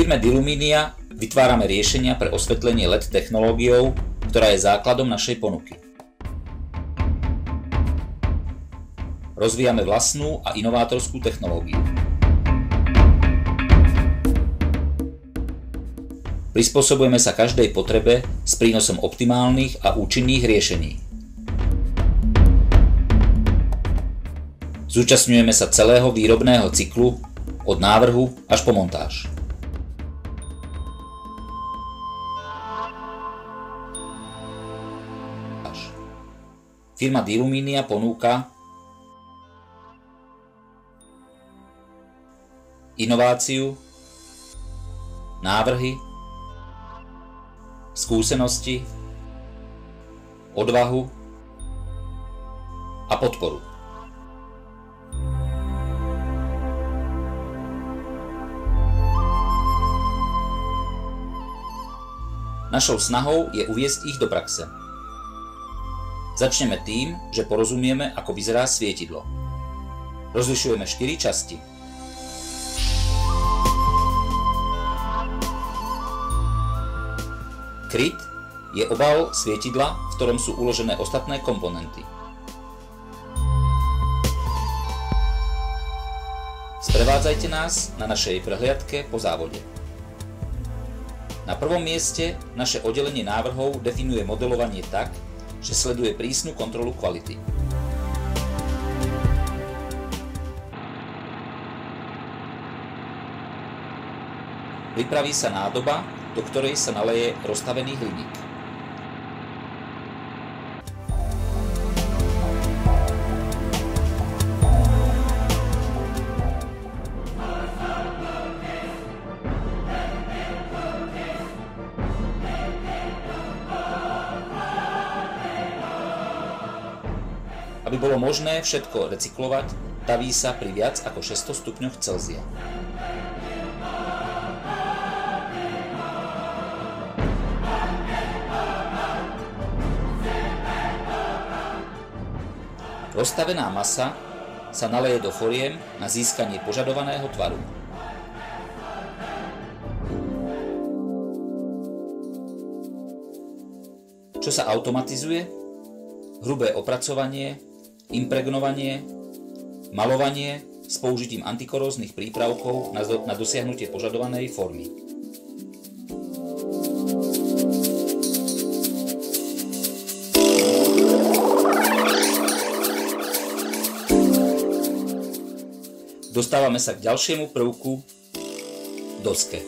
firme Diluminia vytvárame riešenia pre osvetlenie LED technológiou, ktorá je základom našej ponuky. Rozvíjame vlastnú a inovátorskú technológiu. Prispôsobujeme sa každej potrebe s prínosom optimálnych a účinných riešení. Zúčastňujeme sa celého výrobného cyklu od návrhu až po montáž. Firma Diluminia ponúka inováciu, návrhy, skúsenosti, odvahu a podporu. Našou snahou je uviesť ich do praxe. Začneme tým, že porozumieme, ako vyzerá svietidlo. Rozlišujeme 4 časti. Kryt je obal svietidla, v ktorom sú uložené ostatné komponenty. Sprevádzajte nás na našej prehliadke po závode. Na prvom mieste naše oddelenie návrhov definuje modelovanie tak, že sleduje prísnu kontrolu kvality. Pripraví sa nádoba, do ktorej sa naleje rozstavený hliník. Aby bolo možné všetko recyklovať, taví sa pri viac ako 600 stupňoch Celzia. Rozstavená masa sa naleje do foriem na získanie požadovaného tvaru. Čo sa automatizuje? Hrubé opracovanie, impregnovanie, malovanie s použitím antikoróznych prípravkov na dosiahnutie požadovanej formy. Dostávame sa k ďalšiemu prvku – doske.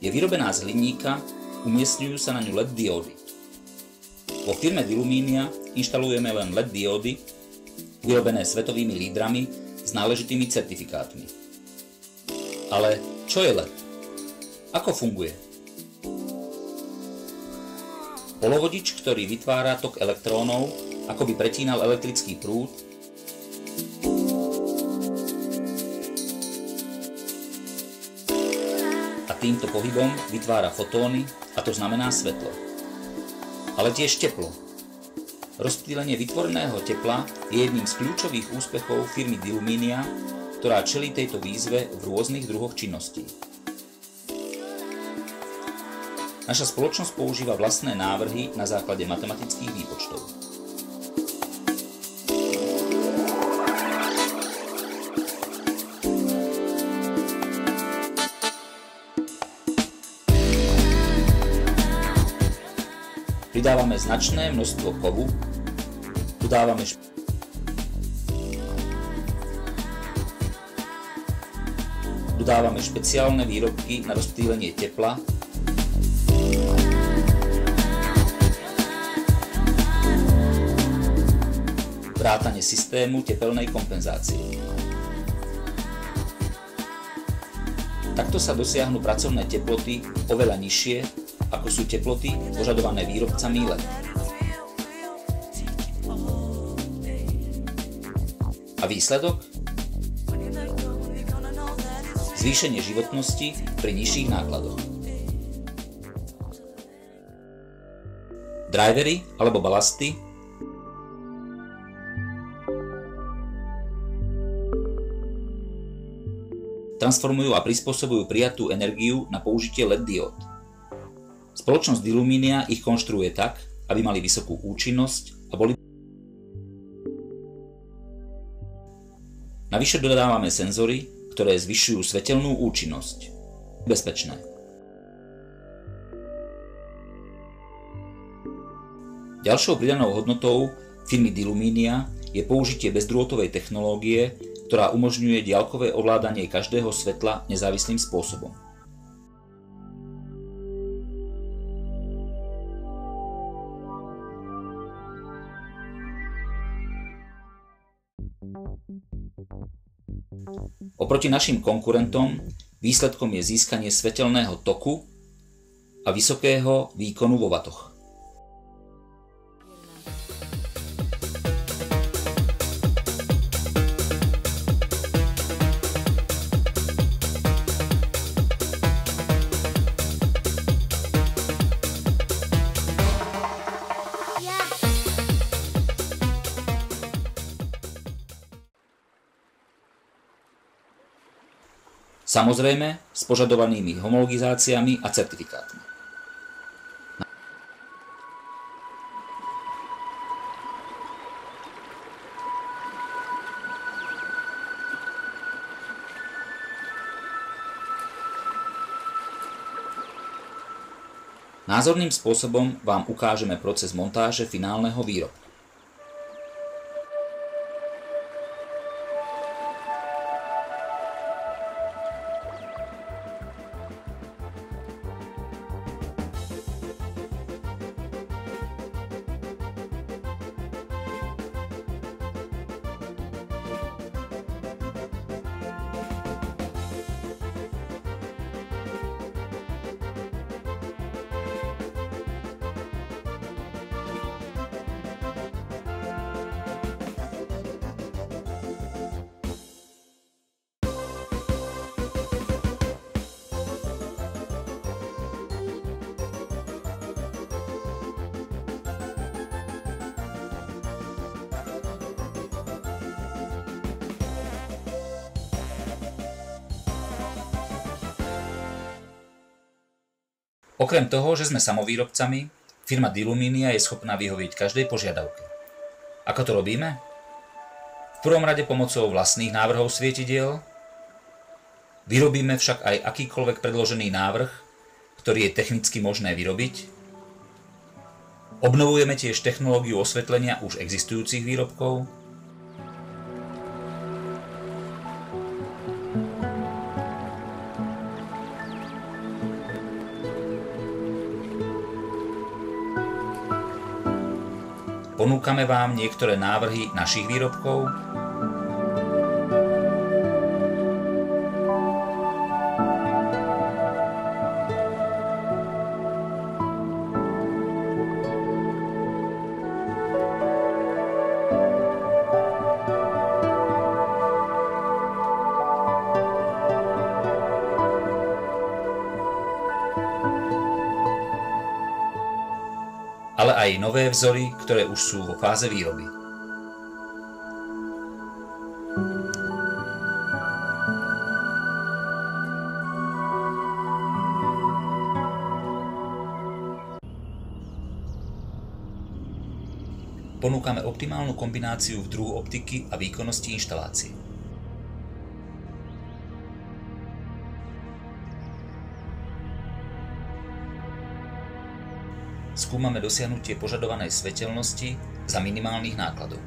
Je vyrobená z hliníka, umiestňujú sa na ňu LED diódy. Vo firme Diluminia inštalujeme len LED diódy, vyrobené svetovými lídrami s náležitými certifikátmi. Ale čo je LED? Ako funguje? Polovodič, ktorý vytvára tok elektrónov, ako by pretínal elektrický prúd, a týmto pohybom vytvára fotóny, a to znamená svetlo. Ale tiež teplo. Rozptýlenie vytvoreného tepla je jedným z kľúčových úspechov firmy Diluminia, ktorá čelí tejto výzve v rôznych druhoch činností. Naša spoločnosť používa vlastné návrhy na základe matematických výpočtov. Pridávame značné množstvo kovu, dodávame špeciálne výrobky na rozptýlenie tepla, vrátane systému tepelnej kompenzácie. Takto sa dosiahnu pracovné teploty oveľa nižšie, ako sú teploty požadované výrobcami LED. A výsledok? Zvýšenie životnosti pri nižších nákladoch. Drivery alebo balasty transformujú a prispôsobujú prijatú energiu na použitie LED diód. Spoločnosť Dilumínia ich konštruuje tak, aby mali vysokú účinnosť a boli. Navyše dodávame senzory, ktoré zvyšujú svetelnú účinnosť. Bezpečné. Ďalšou pridanou hodnotou firmy Dilumínia je použitie bezdrôtovej technológie, ktorá umožňuje diaľkové ovládanie každého svetla nezávislým spôsobom. Oproti našim konkurentom výsledkom je získanie svetelného toku a vysokého výkonu vo watoch. Samozrejme s požadovanými homologizáciami a certifikátmi. Názorným spôsobom vám ukážeme proces montáže finálneho výrobku. Okrem toho, že sme samovýrobcami, firma Dilumínia je schopná vyhovieť každej požiadavke. Ako to robíme? V prvom rade pomocou vlastných návrhov svietidiel, vyrobíme však aj akýkoľvek predložený návrh, ktorý je technicky možné vyrobiť. Obnovujeme tiež technológiu osvetlenia už existujúcich výrobkov. Ponúkame vám niektoré návrhy našich výrobkov. Ale aj nové vzory, ktoré už sú vo fáze výroby. Ponúkame optimálnu kombináciu v druhu optiky a výkonnosti inštalácie. Skúmame dosiahnutie požadovanej svetelnosti za minimálnych nákladov.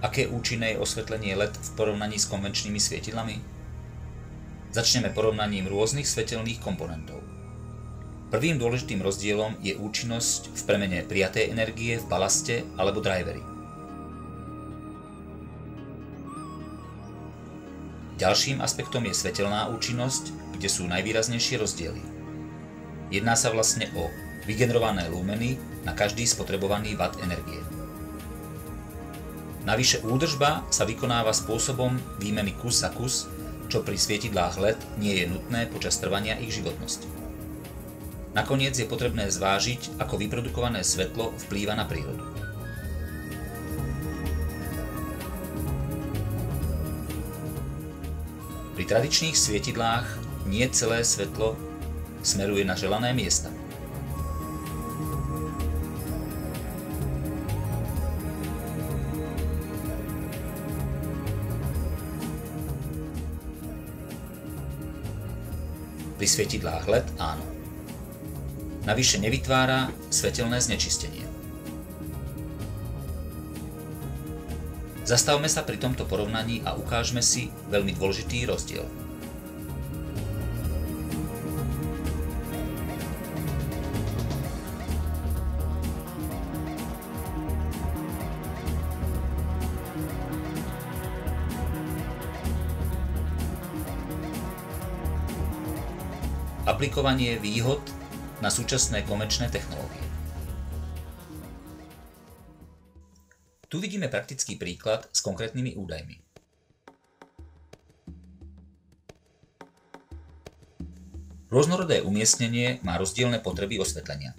Aké účinné je osvetlenie LED v porovnaní s konvenčnými svietidlami? Začneme porovnaním rôznych svetelných komponentov. Prvým dôležitým rozdielom je účinnosť v premene prijatej energie v balaste alebo driveri. Ďalším aspektom je svetelná účinnosť, kde sú najvýraznejšie rozdiely. Jedná sa vlastne o vygenerované lumeny na každý spotrebovaný watt energie. Navyše údržba sa vykonáva spôsobom výmeny kus za kus, čo pri svietidlách LED nie je nutné počas trvania ich životnosti. Nakoniec je potrebné zvážiť, ako vyprodukované svetlo vplýva na prírodu. Pri tradičných svietidlách nie celé svetlo smeruje na želané miesta. Pri svietidlách LED áno. Navyše nevytvára svetelné znečistenie. Zastavme sa pri tomto porovnaní a ukážme si veľmi dôležitý rozdiel. Aplikovanie výhod na súčasné komerčné technológie. Tu vidíme praktický príklad s konkrétnymi údajmi. Rôznorodé umiestnenie má rozdielne potreby osvetlenia.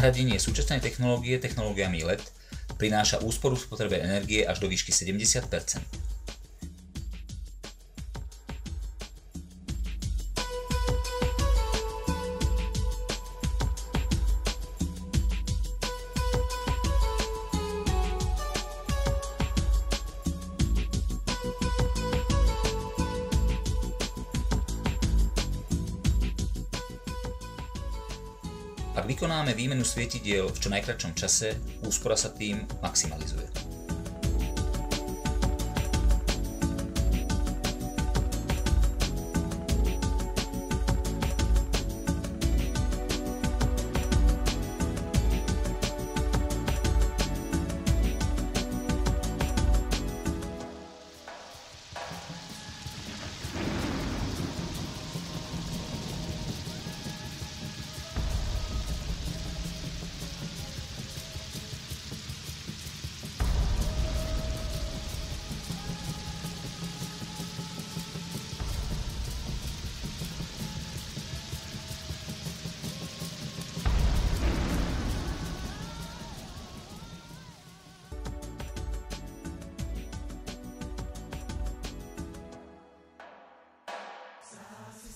Nahradenie súčasnej technológie technológiami LED prináša úsporu v spotrebe energie až do výšky 70 %. Ak vykonáme výmenu svietidiel v čo najkratšom čase, úspora sa tým maximalizuje.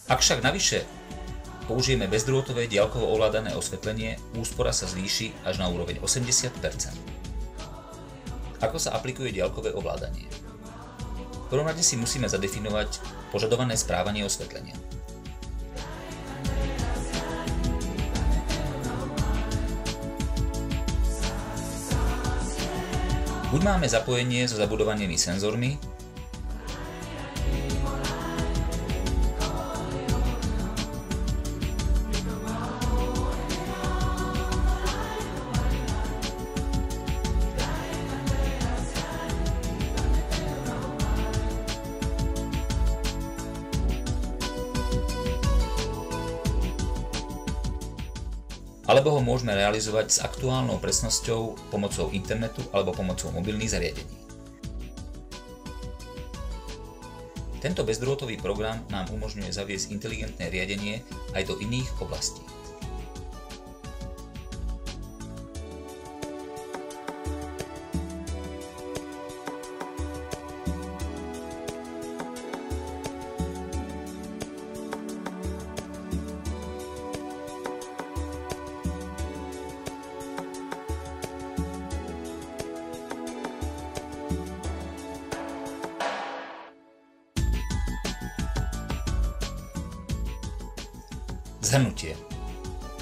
Ak však navyše použijeme bezdrôtové diaľkovo ovládané osvetlenie, úspora sa zvýši až na úroveň 80 %. Ako sa aplikuje diaľkové ovládanie? V prvom rade si musíme zadefinovať požadované správanie osvetlenia. Buď máme zapojenie so zabudovanými senzormi, alebo ho môžeme realizovať s aktuálnou presnosťou pomocou internetu alebo pomocou mobilných zariadení. Tento bezdrôtový program nám umožňuje zaviesť inteligentné riadenie aj do iných oblastí. Zhrnutie.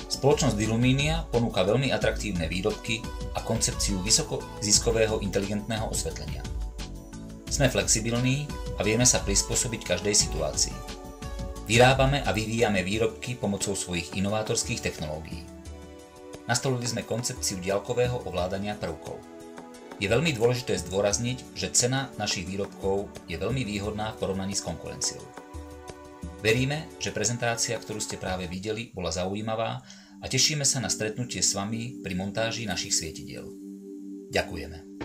Spoločnosť Diluminia ponúka veľmi atraktívne výrobky a koncepciu vysokoziskového inteligentného osvetlenia. Sme flexibilní a vieme sa prispôsobiť každej situácii. Vyrábame a vyvíjame výrobky pomocou svojich inovátorských technológií. Nastolili sme koncepciu diaľkového ovládania prvkov. Je veľmi dôležité zdôrazniť, že cena našich výrobkov je veľmi výhodná v porovnaní s konkurenciou. Veríme, že prezentácia, ktorú ste práve videli, bola zaujímavá a tešíme sa na stretnutie s vami pri montáži našich svietidiel. Ďakujeme.